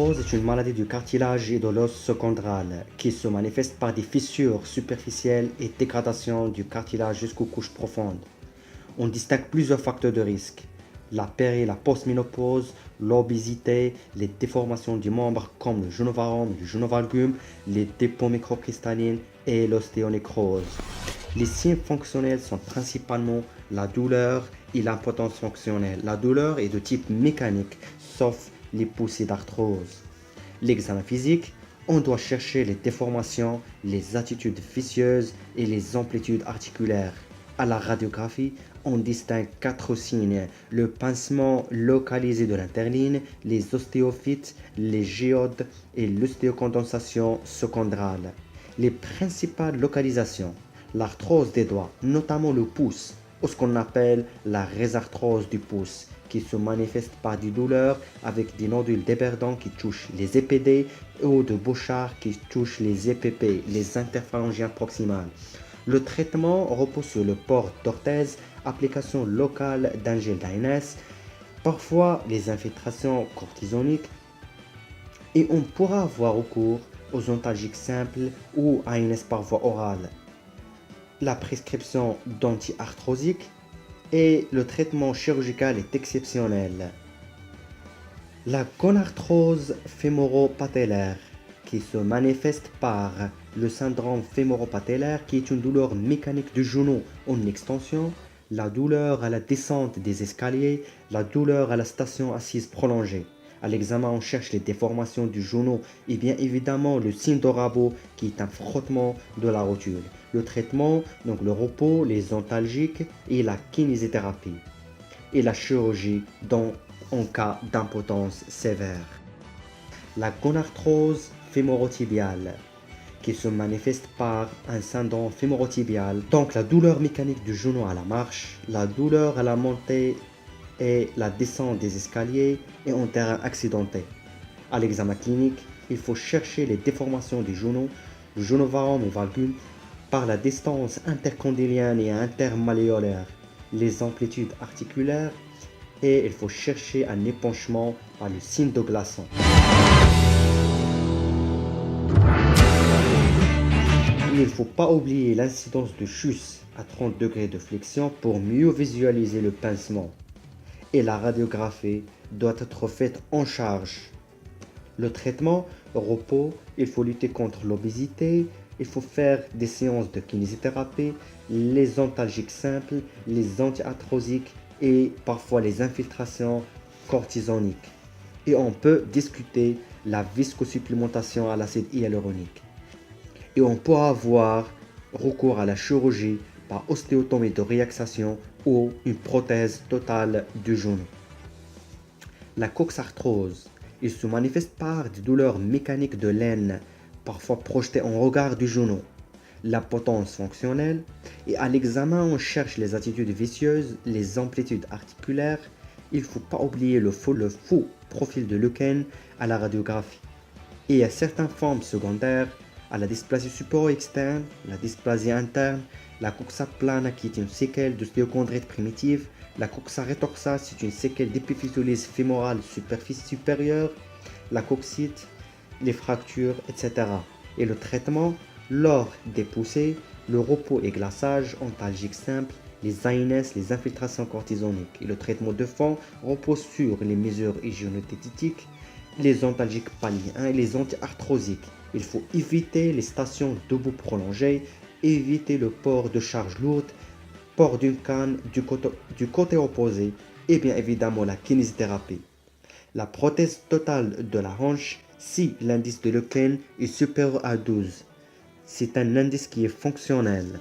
arthrose est une maladie du cartilage et de l'os socondral qui se manifeste par des fissures superficielles et dégradation du cartilage jusqu'aux couches profondes. On distingue plusieurs facteurs de risque: la péri- et la postménopause, l'obésité, les déformations du membre comme le génovarome, le génovalgum, les dépôts microcristallines et l'ostéonécrose. Les signes fonctionnels sont principalement la douleur et l'impotence fonctionnelle. La douleur est de type mécanique, sauf les poussées d'arthrose. L'examen physique, on doit chercher les déformations, les attitudes vicieuses et les amplitudes articulaires. À la radiographie, on distingue 4 signes: le pincement localisé de l'interline, les ostéophytes, les géodes et l'ostéocondensation secondrale. Les principales localisations: l'arthrose des doigts, notamment le pouce, ou ce qu'on appelle la résarthrose du pouce, qui se manifeste par des douleurs avec des nodules débordants qui touchent les épédés ou de Bouchard qui touchent les EPP, les interphalangiens proximales. Le traitement repose sur le port d'orthèse, application locale d'angel d'ANS, parfois les infiltrations cortisoniques, et on pourra avoir recours aux antalgiques simples ou ANS par voie orale. La prescription d'anti-arthrosiques et le traitement chirurgical est exceptionnel. La gonarthrose fémoro-patellaire qui se manifeste par le syndrome fémoro-patellaire qui est une douleur mécanique du genou en extension, la douleur à la descente des escaliers, la douleur à la station assise prolongée. À l'examen, on cherche les déformations du genou et bien évidemment le signe de Rabo qui est un frottement de la rotule. Le traitement, donc le repos, les antalgiques et la kinésithérapie. Et la chirurgie en cas d'impotence sévère. La gonarthrose fémorotibiale qui se manifeste par un syndrome fémorotibial, donc la douleur mécanique du genou à la marche, la douleur à la montée et la descente des escaliers et en terrain accidenté. À l'examen clinique, il faut chercher les déformations du genou, le génovarome et valgum, par la distance intercondylienne et intermalléolaire, les amplitudes articulaires, et il faut chercher un épanchement par le signe de glaçon. Il ne faut pas oublier l'incidence de Schuss à 30 degrés de flexion pour mieux visualiser le pincement. Et la radiographie doit être faite en charge. Le traitement, repos, il faut lutter contre l'obésité, il faut faire des séances de kinésithérapie, les antalgiques simples, les anti-arthrosiques et parfois les infiltrations cortisoniques. Et on peut discuter la viscosupplémentation à l'acide hyaluronique. Et on pourra avoir recours à la chirurgie par ostéotomie de réaxation ou une prothèse totale du genou. La coxarthrose, il se manifeste par des douleurs mécaniques de l'aine, parfois projetées en regard du genou. La potence fonctionnelle, et à l'examen on cherche les attitudes vicieuses, les amplitudes articulaires. Il ne faut pas oublier le faux profil de Lequen à la radiographie. Et il y a certaines formes secondaires à la dysplasie supéro-externe, la dysplasie interne, la coxa plana qui est une séquelle d'ostéochondrite primitive, la coxa retorsa c'est une séquelle d'épiphysiolyse fémorale superficie supérieure, la coxite, les fractures, etc. Et le traitement, lors des poussées, le repos et glaçage, antalgique simple, les ANS, les infiltrations cortisoniques. Et le traitement de fond repose sur les mesures hygiéno-diététiques, les antalgiques paliens et les anti-arthrosiques. Il faut éviter les stations debout prolongées, éviter le port de charge lourde, port d'une canne du côté opposé et bien évidemment la kinésithérapie. La prothèse totale de la hanche, si l'indice de Lequen est supérieur à 12, c'est un indice qui est fonctionnel.